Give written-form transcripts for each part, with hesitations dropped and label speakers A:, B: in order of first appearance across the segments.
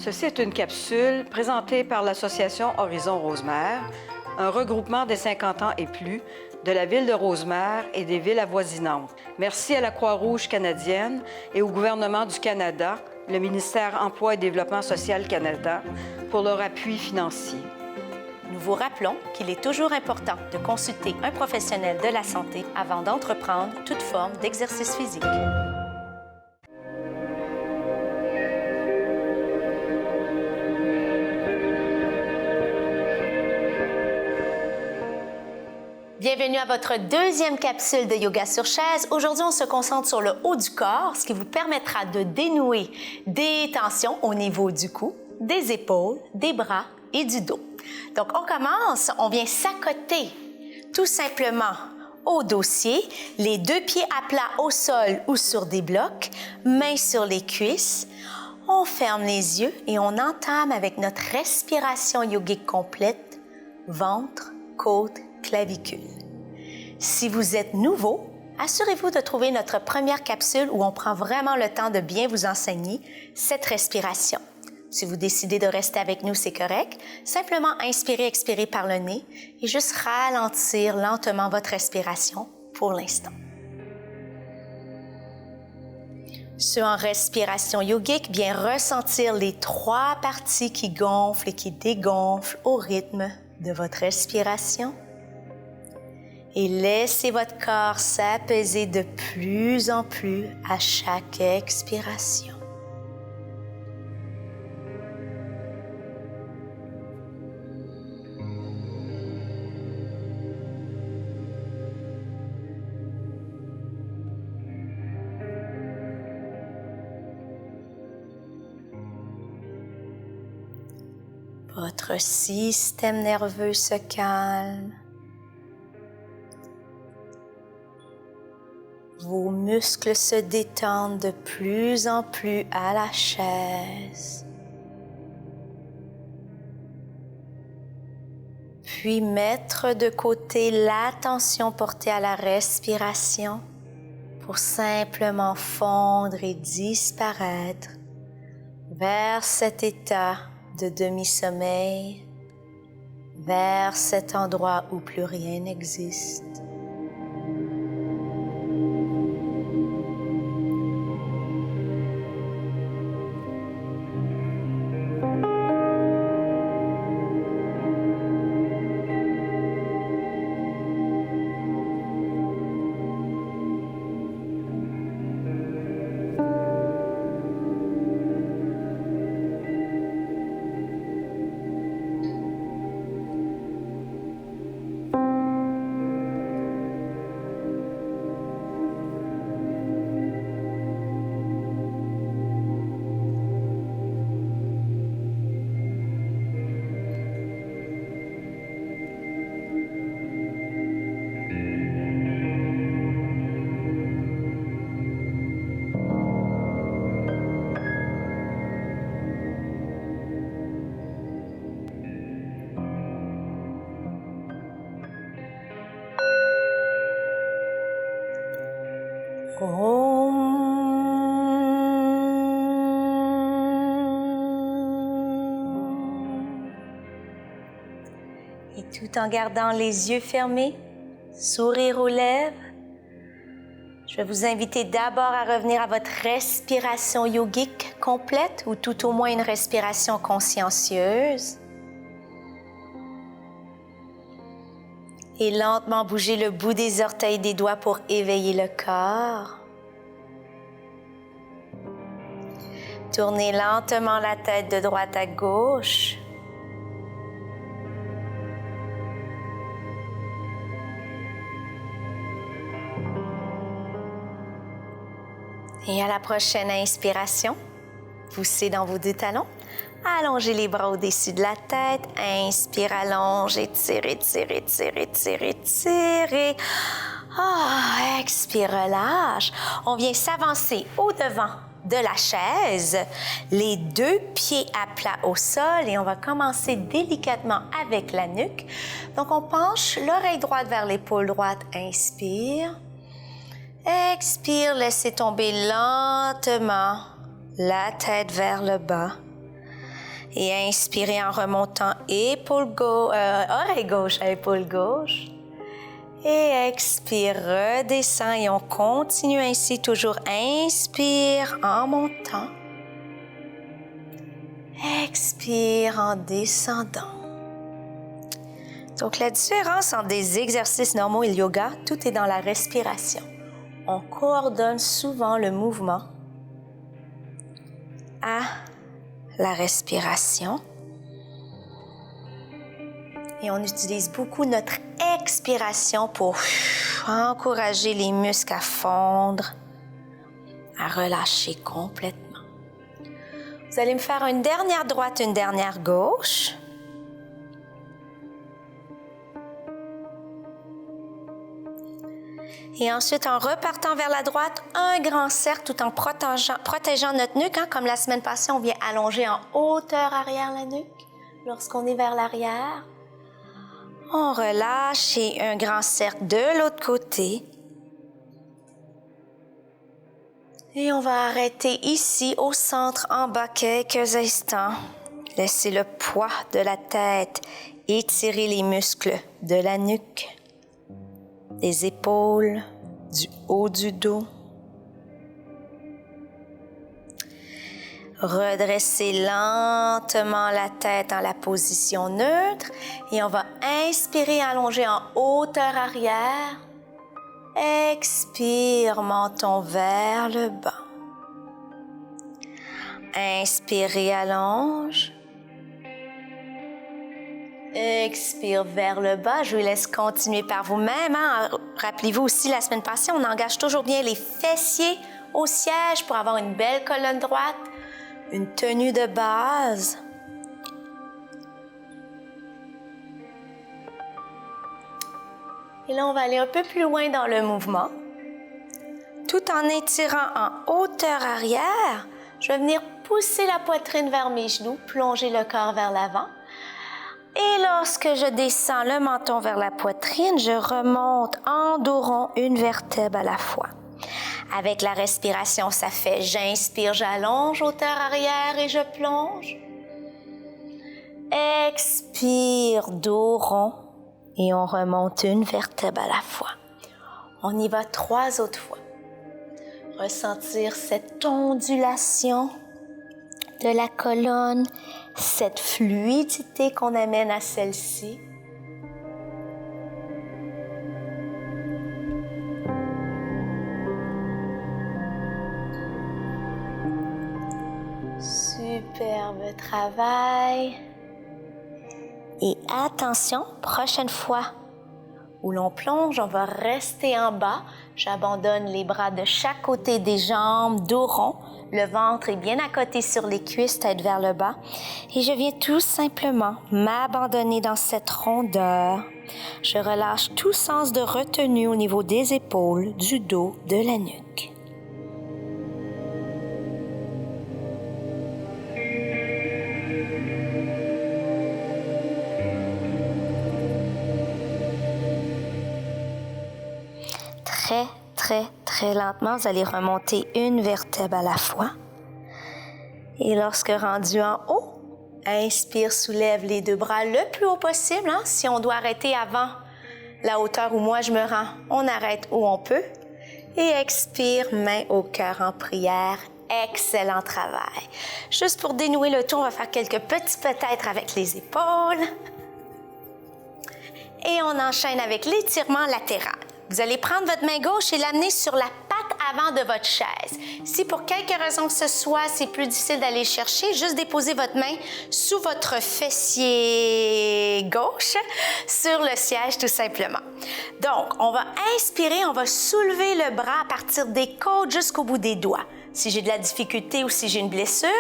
A: Ceci est une capsule présentée par l'Association Horizon Rosemère, un regroupement des 50 ans et plus de la ville de Rosemère et des villes avoisinantes. Merci à la Croix-Rouge canadienne et au gouvernement du Canada, le ministère Emploi et Développement social Canada, pour leur appui financier.
B: Nous vous rappelons qu'il est toujours important de consulter un professionnel de la santé avant d'entreprendre toute forme d'exercice physique. Bienvenue à votre deuxième capsule de yoga sur chaise. Aujourd'hui, on se concentre sur le haut du corps, ce qui vous permettra de dénouer des tensions au niveau du cou, des épaules, des bras et du dos. Donc, on commence, on vient s'accoter tout simplement au dossier, les deux pieds à plat au sol ou sur des blocs, mains sur les cuisses. On ferme les yeux et on entame avec notre respiration yogique complète, ventre, côte, clavicule. Si vous êtes nouveau, assurez-vous de trouver notre première capsule où on prend vraiment le temps de bien vous enseigner cette respiration. Si vous décidez de rester avec nous, c'est correct. Simplement inspirez, expirez par le nez et juste ralentir lentement votre respiration pour l'instant. Ceux en respiration yogique, bien ressentir les trois parties qui gonflent et qui dégonflent au rythme de votre respiration. Et laissez votre corps s'apaiser de plus en plus à chaque expiration. Votre système nerveux se calme. Vos muscles se détendent de plus en plus à la chaise. Puis mettre de côté l'attention portée à la respiration pour simplement fondre et disparaître vers cet état de demi-sommeil, vers cet endroit où plus rien n'existe. Et tout en gardant les yeux fermés, sourire aux lèvres, je vais vous inviter d'abord à revenir à votre respiration yogique complète ou tout au moins une respiration consciencieuse. Et lentement bouger le bout des orteils des doigts pour éveiller le corps. Tournez lentement la tête de droite à gauche. Et à la prochaine inspiration, poussez dans vos deux talons. Allongez les bras au-dessus de la tête. Inspire, allonge, étire, étire, étire, étire, étire. Expire, relâche. On vient s'avancer au-devant de la chaise, les deux pieds à plat au sol et on va commencer délicatement avec la nuque. Donc, on penche l'oreille droite vers l'épaule droite. Inspire. Expire, laissez tomber lentement la tête vers le bas. Et inspirez en remontant oreille gauche à épaule gauche. Et expire, redescend et on continue ainsi, toujours inspire en montant. Expire en descendant. Donc la différence entre des exercices normaux et le yoga, tout est dans la respiration. On coordonne souvent le mouvement à la respiration. Et on utilise beaucoup notre expiration pour encourager les muscles à fondre, à relâcher complètement. Vous allez me faire une dernière droite, une dernière gauche. Et ensuite, en repartant vers la droite, un grand cercle tout en protégeant notre nuque. Comme la semaine passée, on vient allonger en hauteur arrière la nuque lorsqu'on est vers l'arrière. On relâche et un grand cercle de l'autre côté. Et on va arrêter ici, au centre, en bas, quelques instants. Laissez le poids de la tête étirer les muscles de la nuque, des épaules, du haut du dos. Redressez lentement la tête en la position neutre et on va inspirer, allonger en hauteur arrière. Expire, menton vers le bas. Inspirez, allonge. Expire vers le bas. Je vous laisse continuer par vous-même. Rappelez-vous aussi, la semaine passée, on engage toujours bien les fessiers au siège pour avoir une belle colonne droite, une tenue de base. Et là, on va aller un peu plus loin dans le mouvement. Tout en étirant en hauteur arrière, je vais venir pousser la poitrine vers mes genoux, plonger le corps vers l'avant. Et lorsque je descends le menton vers la poitrine, je remonte en dos rond une vertèbre à la fois. Avec la respiration, ça fait j'inspire, j'allonge, hauteur arrière et je plonge. Expire, dos rond. Et on remonte une vertèbre à la fois. On y va 3 autres fois. Ressentir cette ondulation de la colonne, cette fluidité qu'on amène à celle-ci. Superbe travail. Et attention, prochaine fois où l'on plonge, on va rester en bas. J'abandonne les bras de chaque côté des jambes, dos rond. Le ventre est bien à côté sur les cuisses, tête vers le bas. Et je viens tout simplement m'abandonner dans cette rondeur. Je relâche tout sens de retenue au niveau des épaules, du dos, de la nuque. Très lentement, vous allez remonter une vertèbre à la fois. Et lorsque rendu en haut, inspire, soulève les 2 bras le plus haut possible. Si on doit arrêter avant la hauteur où moi je me rends, on arrête où on peut. Et expire, main au cœur en prière. Excellent travail. Juste pour dénouer le tout, on va faire quelques petits peut-être avec les épaules. Et on enchaîne avec l'étirement latéral. Vous allez prendre votre main gauche et l'amener sur la patte avant de votre chaise. Si pour quelque raison que ce soit, c'est plus difficile d'aller chercher, juste déposez votre main sous votre fessier gauche sur le siège tout simplement. Donc, on va inspirer, on va soulever le bras à partir des côtes jusqu'au bout des doigts. Si j'ai de la difficulté ou si j'ai une blessure,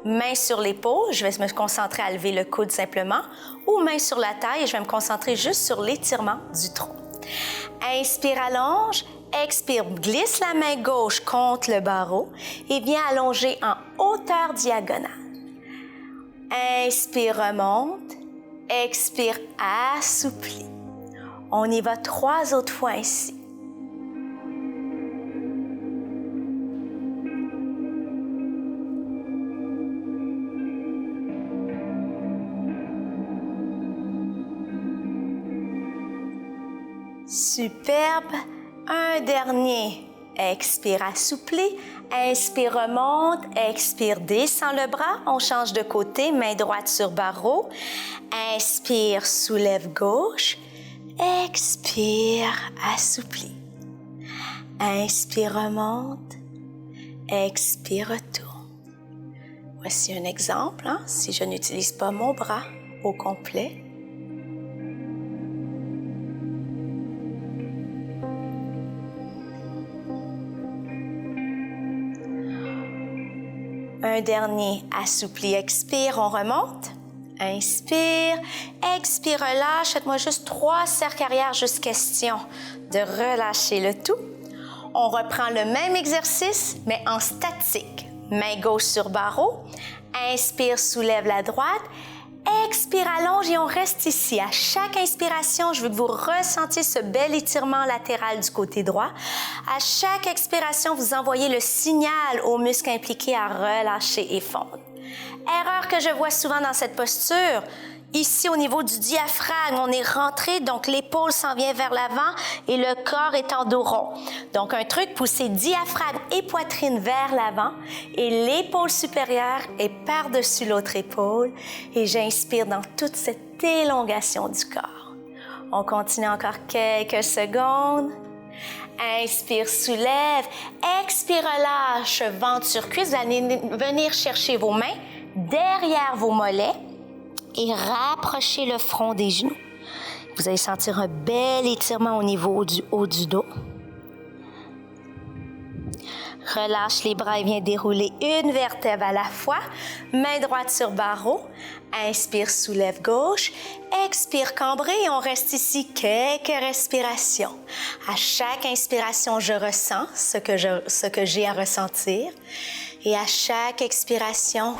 B: main sur l'épaule, je vais me concentrer à lever le coude simplement, ou main sur la taille et je vais me concentrer juste sur l'étirement du tronc. Inspire, allonge. Expire, glisse la main gauche contre le barreau et viens allonger en hauteur diagonale. Inspire, remonte. Expire, assouplis. On y va 3 autres fois ainsi. Superbe. Un dernier. Expire, assoupli. Inspire, remonte. Expire, descend le bras. On change de côté, main droite sur barreau. Inspire, soulève gauche. Expire, assoupli. Inspire, remonte. Expire, retourne. Voici un exemple, hein, si je n'utilise pas mon bras au complet. Un dernier, assoupli, expire, on remonte. Inspire, expire, relâche. Faites-moi juste 3 cercles arrière, juste question de relâcher le tout. On reprend le même exercice, mais en statique. Main gauche sur barreau. Inspire, soulève la droite. Expire, allonge et on reste ici. À chaque inspiration, je veux que vous ressentiez ce bel étirement latéral du côté droit. À chaque expiration, vous envoyez le signal aux muscles impliqués à relâcher et fondre. Erreur que je vois souvent dans cette posture, ici au niveau du diaphragme, on est rentré, donc l'épaule s'en vient vers l'avant et le corps est en dos rond. Donc un truc, poussez diaphragme et poitrine vers l'avant et l'épaule supérieure est par-dessus l'autre épaule et j'inspire dans toute cette élongation du corps. On continue encore quelques secondes. Inspire, soulève. Expire, relâche, ventre sur cuisse. Vous allez venir chercher vos mains derrière vos mollets et rapprochez le front des genoux. Vous allez sentir un bel étirement au niveau du haut du dos. Relâche les bras et viens dérouler une vertèbre à la fois. Main droite sur barreau. Inspire, soulève gauche. Expire, cambré et on reste ici quelques respirations. À chaque inspiration, je ressens ce que j'ai à ressentir. Et à chaque expiration,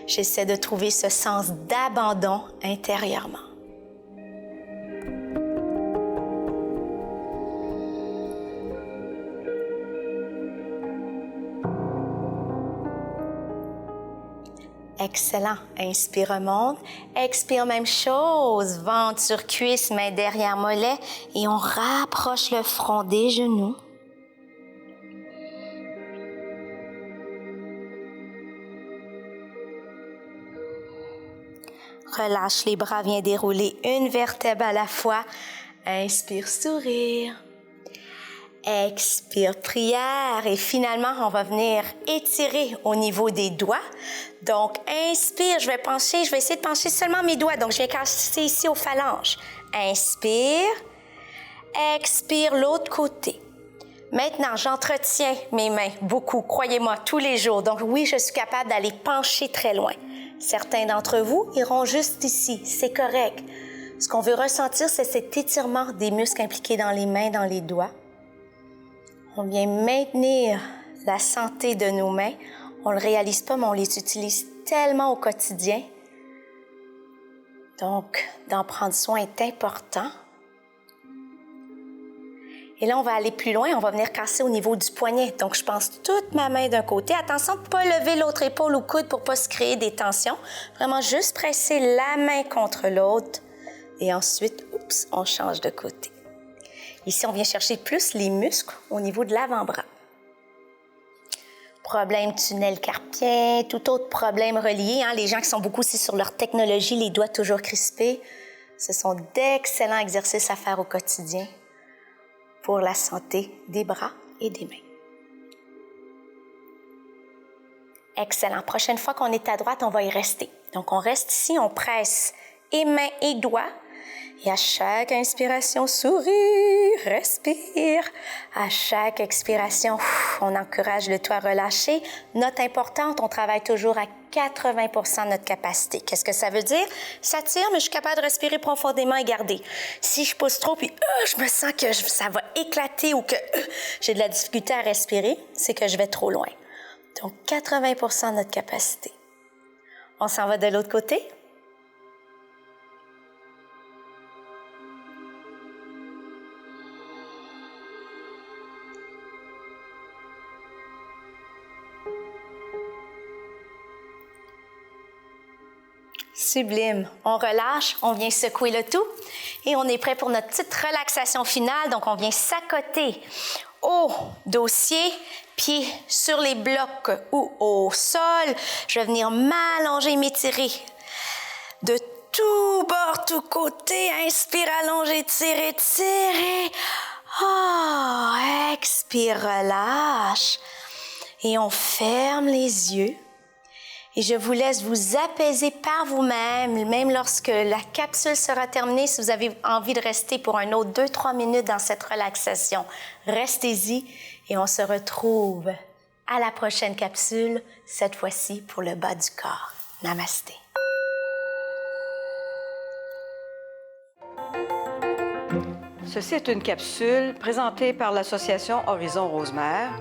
B: j'essaie de trouver ce sens d'abandon intérieurement. Excellent. Inspire, remonte. Expire, même chose. Ventre sur cuisse, main derrière mollet. Et on rapproche le front des genoux. Relâche les bras, viens dérouler une vertèbre à la fois. Inspire, sourire. Expire, prière. Et finalement, on va venir étirer au niveau des doigts. Donc, inspire, je vais essayer de pencher seulement mes doigts. Donc, je vais casser ici aux phalanges. Inspire. Expire, l'autre côté. Maintenant, j'entretiens mes mains beaucoup, croyez-moi, tous les jours. Donc, oui, je suis capable d'aller pencher très loin. Certains d'entre vous iront juste ici, c'est correct. Ce qu'on veut ressentir, c'est cet étirement des muscles impliqués dans les mains, dans les doigts. On vient maintenir la santé de nos mains. On ne le réalise pas, mais on les utilise tellement au quotidien. Donc, d'en prendre soin est important. Et là, on va aller plus loin, on va venir casser au niveau du poignet. Donc, je pense toute ma main d'un côté. Attention de ne pas lever l'autre épaule ou coude pour ne pas se créer des tensions. Vraiment, juste presser la main contre l'autre. Et ensuite, on change de côté. Ici, on vient chercher plus les muscles au niveau de l'avant-bras. Problème tunnel carpien, tout autre problème relié. Les gens qui sont beaucoup aussi sur leur technologie, les doigts toujours crispés. Ce sont d'excellents exercices à faire au quotidien pour la santé des bras et des mains. Excellent. Prochaine fois qu'on est à droite, on va y rester. Donc, on reste ici, on presse et mains et doigts. Et à chaque inspiration, souris, respire. À chaque expiration, on encourage le tout à relâcher. Note importante, on travaille toujours à 80% de notre capacité. Qu'est-ce que ça veut dire? Ça tire, mais je suis capable de respirer profondément et garder. Si je pousse trop, puis je me sens que ça va éclater ou que j'ai de la difficulté à respirer, c'est que je vais trop loin. Donc, 80% de notre capacité. On s'en va de l'autre côté. Sublime. On relâche, on vient secouer le tout et on est prêt pour notre petite relaxation finale. Donc, on vient s'accoter au dossier, pieds sur les blocs ou au sol. Je vais venir m'allonger, m'étirer de tout bord, tout côté. Inspire, allonger, tirer, tirer. Expire, relâche. Et on ferme les yeux. Et je vous laisse vous apaiser par vous-même, même lorsque la capsule sera terminée. Si vous avez envie de rester pour un autre 2-3 minutes dans cette relaxation, restez-y et on se retrouve à la prochaine capsule, cette fois-ci pour le bas du corps. Namasté.
A: Ceci est une capsule présentée par l'Association Horizon Rosemère,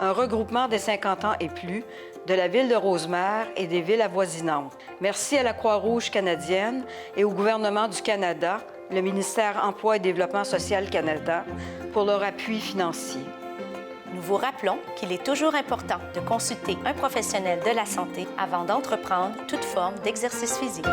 A: un regroupement des 50 ans et plus de la ville de Rosemère et des villes avoisinantes. Merci à la Croix-Rouge canadienne et au gouvernement du Canada, le ministère Emploi et Développement social Canada, pour leur appui financier.
B: Nous vous rappelons qu'il est toujours important de consulter un professionnel de la santé avant d'entreprendre toute forme d'exercice physique.